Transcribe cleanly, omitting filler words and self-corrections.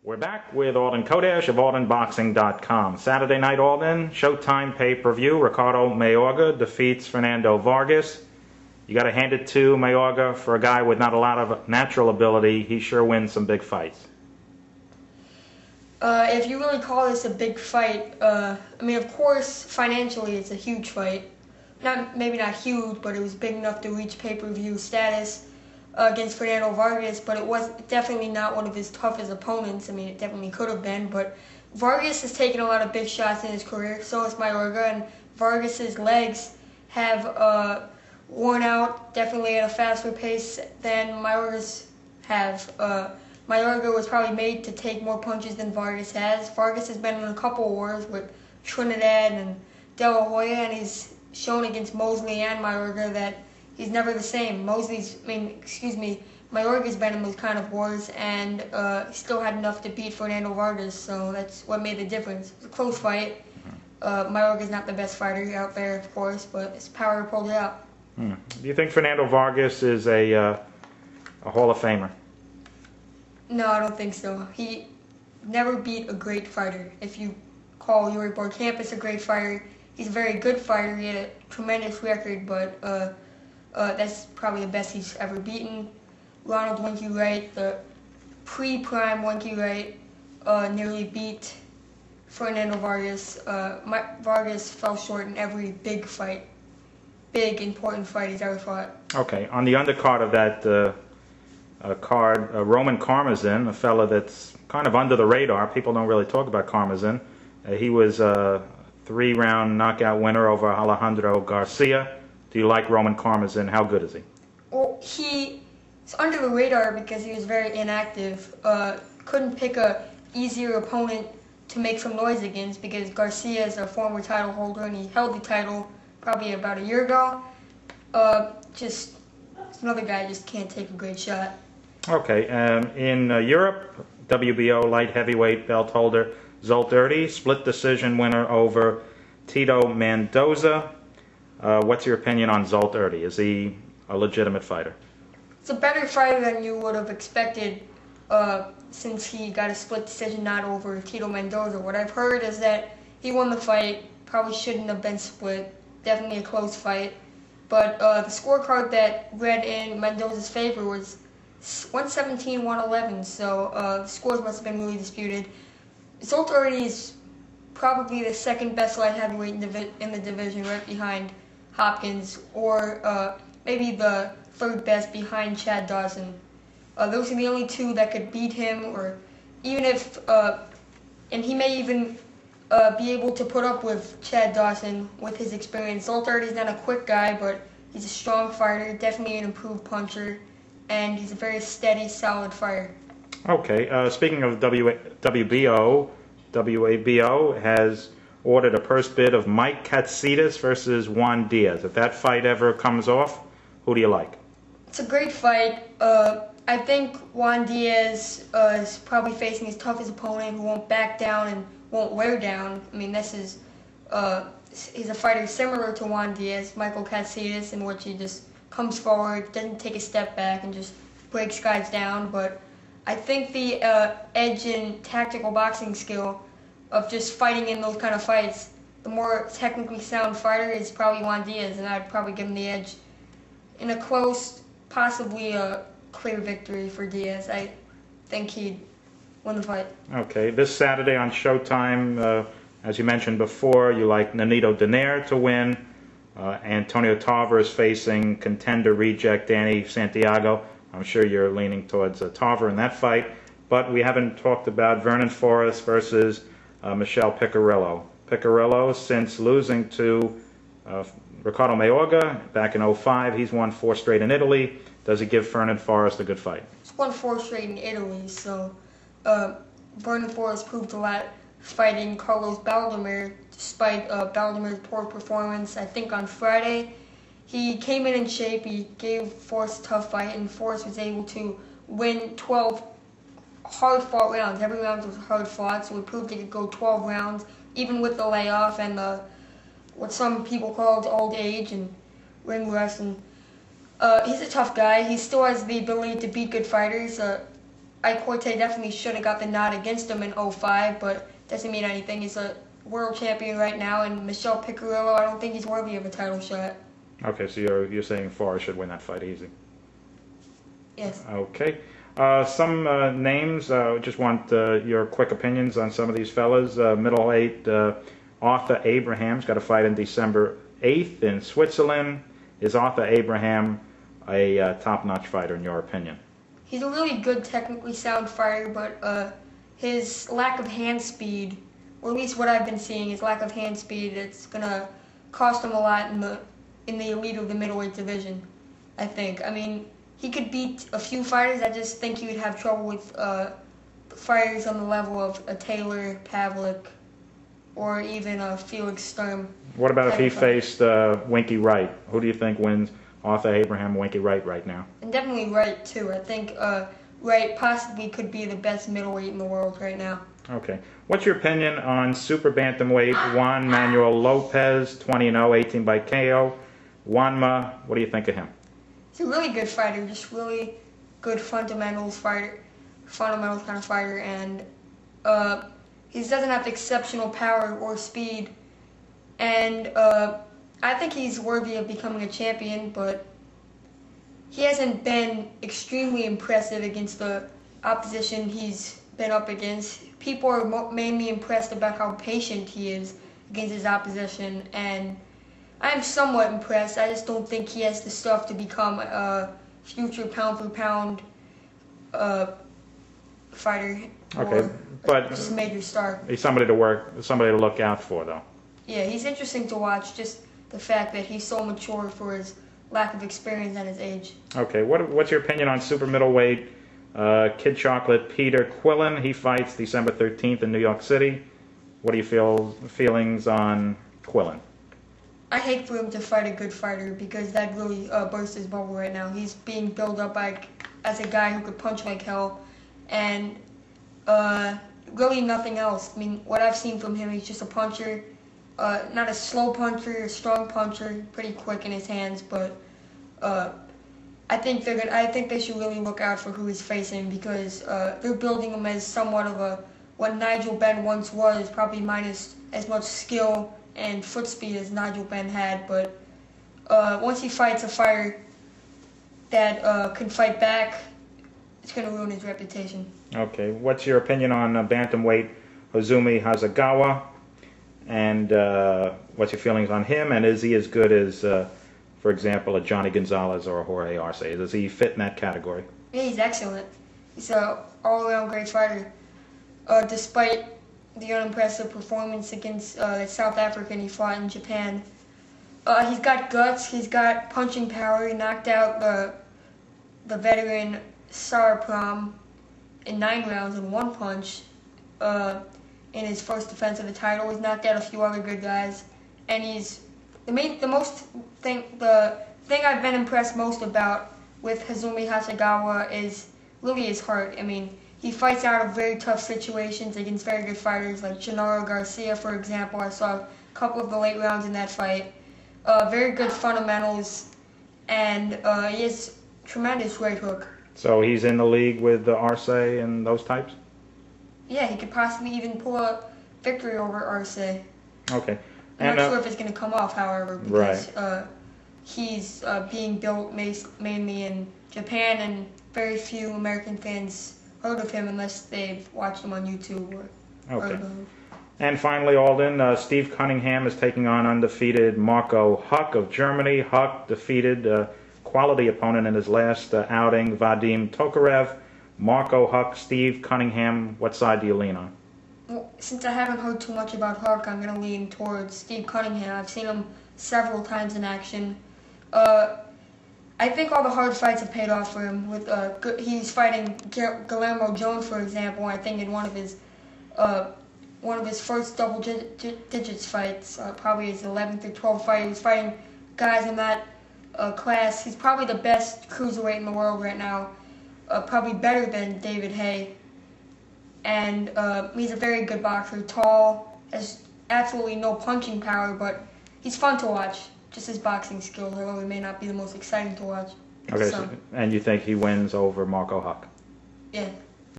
We're back with Alden Chodash of AldenBoxing.com. Saturday night, Alden, Showtime pay-per-view. Ricardo Mayorga defeats Fernando Vargas. You got to hand it to Mayorga. For a guy with not a lot of natural ability, he sure wins some big fights. If you really call this a big fight, I mean, of course, financially it's a huge fight. Maybe not huge, but it was big enough to reach pay-per-view status against Fernando Vargas, but it was definitely not one of his toughest opponents. I mean, it definitely could have been, but Vargas has taken a lot of big shots in his career, so has Mayorga, and Vargas's legs have worn out, definitely at a faster pace than Mayorga's have. Mayorga was probably made to take more punches than Vargas has. Vargas has been in a couple wars with Trinidad and De La Hoya, and he's shown against Mosley and Mayorga that he's never the same. Mayorga's been in those kind of wars, and still had enough to beat Fernando Vargas, so that's what made the difference. It was a close fight. Mayorga's not the best fighter out there, of course, but his power pulled it out. Do you think Fernando Vargas is a Hall of Famer? No, I don't think so. He never beat a great fighter. If you call Yuri Borcampus a great fighter, he's a very good fighter. He had a tremendous record, but that's probably the best he's ever beaten. Ronald Winky Wright, the pre-prime Winky Wright, nearly beat Fernando Vargas. Vargas fell short in every big fight, big important fight he's ever fought. Okay, on the undercard of that card, Roman Karmazin, a fella that's kind of under the radar. People don't really talk about Karmazin. He was a 3-round knockout winner over Alejandro Garcia. Do you like Roman Karmazin? How good is he? Well, he's under the radar because he was very inactive. Couldn't pick a easier opponent to make some noise against because Garcia is a former title holder and he held the title probably about a year ago. Just another guy just can't take a great shot. Okay, in Europe, WBO light heavyweight belt holder Zsolt Erdős, split decision winner over Tito Mendoza. What's your opinion on Zsolt Erdős? Is he a legitimate fighter? It's a better fighter than you would have expected since he got a split decision nod over Tito Mendoza. What I've heard is that he won the fight, probably shouldn't have been split, definitely a close fight. But the scorecard that read in Mendoza's favor was 117-111, so the scores must have been really disputed. Zsolt Erdős is probably the second best light heavyweight in the division, right behind Hopkins, or maybe the third best behind Chad Dawson. Those are the only two that could beat him, or even if, and he may even be able to put up with Chad Dawson with his experience. Zsolt Erdős is not a quick guy, but he's a strong fighter, definitely an improved puncher, and he's a very steady, solid fighter. Okay, speaking of WBO, WABO has ordered a purse bid of Mike Katsidis versus Juan Diaz. If that fight ever comes off, who do you like? It's a great fight. I think Juan Diaz is probably facing his toughest opponent who won't back down and won't wear down. I mean, he's a fighter similar to Juan Diaz, Michael Katsidis, in which he just comes forward, doesn't take a step back, and just breaks guys down. But I think the edge in tactical boxing skill of just fighting in those kind of fights, the more technically sound fighter is probably Juan Diaz, and I'd probably give him the edge in a close, possibly a clear victory for Diaz. I think he'd win the fight. Okay, this Saturday on Showtime, as you mentioned before, you like Nonito Donaire to win. Antonio Tarver is facing contender reject Danny Santiago. I'm sure you're leaning towards Tarver in that fight. But we haven't talked about Vernon Forrest versus Michel Picarillo. Picarillo, since losing to Ricardo Mayorga back in 2005, he's won 4 straight in Italy. Does it give Vernon Forrest a good fight? He's won 4 straight in Italy, so Vernon Forrest proved a lot fighting Carlos Baldomir, despite Baldomir's poor performance. I think on Friday, he came in shape, he gave Forrest a tough fight, and Forrest was able to win 12 hard-fought rounds. Every round was hard-fought, so it proved he could go 12 rounds, even with the layoff and what some people called old age and ring rust. And he's a tough guy. He still has the ability to beat good fighters. Corte definitely should have got the nod against him in '05, but doesn't mean anything. He's a world champion right now, and Michel Picarillo, I don't think he's worthy of a title shot. Okay, so you're saying Forrest should win that fight easy. Yes. Okay. Some names, just want your quick opinions on some of these fellas. Middleweight Arthur Abraham's got a fight in December 8th in Switzerland. Is Arthur Abraham a top-notch fighter in your opinion? He's a really good, technically sound fighter, but his lack of hand speed, or at least what I've been seeing, his lack of hand speed, it's going to cost him a lot in the elite of the middleweight division, I think. I mean, he could beat a few fighters. I just think he would have trouble with fighters on the level of a Taylor, Pavlik, or even Felix Sturm. What about if he faced Winky Wright? Who do you think wins Arthur Abraham, Winky Wright now? And definitely Wright, too. I think Wright possibly could be the best middleweight in the world right now. Okay. What's your opinion on super bantamweight Juan Manuel Lopez, 20-0, 18 by KO? Juanma, what do you think of him? He's a really good fighter, just really good fundamentals kind of fighter, and he doesn't have exceptional power or speed, and I think he's worthy of becoming a champion, but he hasn't been extremely impressive against the opposition he's been up against. People are mainly impressed about how patient he is against his opposition, and I'm somewhat impressed. I just don't think he has the stuff to become a future pound-for-pound fighter. Okay, but just a major star. He's somebody to look out for, though. Yeah, he's interesting to watch. Just the fact that he's so mature for his lack of experience and his age. Okay, what's your opinion on super middleweight Kid Chocolate Peter Quillen? He fights December 13th in New York City. What are your feelings on Quillen? I hate for him to fight a good fighter because that really bursts his bubble right now. He's being built up as a guy who could punch like hell, and really nothing else. I mean, what I've seen from him, he's just a puncher, not a slow puncher, a strong puncher, pretty quick in his hands. But I think they should really look out for who he's facing because they're building him as somewhat of what Nigel Benn once was, probably minus as much skill and foot speed as Nigel Benn had, but once he fights a fighter that can fight back, it's going to ruin his reputation. Okay, what's your opinion on bantamweight Hozumi Hasegawa, and what's your feelings on him, and is he as good as, for example, a Johnny Gonzalez or a Jorge Arce? Does he fit in that category? Yeah, he's excellent. He's an all-around great fighter. Despite the unimpressive performance against the South African he fought in Japan. He's got guts, he's got punching power. He knocked out the veteran Sarapram in 9 rounds in 1 punch in his first defense of the title. He's knocked out a few other good guys, and he's the thing I've been impressed most about with Hozumi Hasegawa is really his heart. I mean, he fights out of very tough situations against very good fighters like Genaro Garcia, for example. I saw a couple of the late rounds in that fight. Very good fundamentals, and he has tremendous right hook. So he's in the league with Arce and those types? Yeah, he could possibly even pull a victory over Arce. Okay. I'm not sure if it's going to come off, however, because right. He's being built mainly in Japan, and very few American fans heard of him unless they've watched him on YouTube or heard of him. And finally, Alden, Steve Cunningham is taking on undefeated Marco Huck of Germany. Huck defeated quality opponent in his last outing, Vadim Tokarev. Marco Huck, Steve Cunningham, what side do you lean on? Well, since I haven't heard too much about Huck, I'm going to lean towards Steve Cunningham. I've seen him several times in action. I think all the hard fights have paid off for him. He's fighting Guillermo Jones, for example. I think in one of his first double digits fights, probably his 11th or 12th fight, he was fighting guys in that class. He's probably the best cruiserweight in the world right now, probably better than David Haye. And he's a very good boxer, tall, has absolutely no punching power, but he's fun to watch. Just his boxing skills, although he may not be the most exciting to watch. Okay, and you think he wins over Marco Huck? Yeah.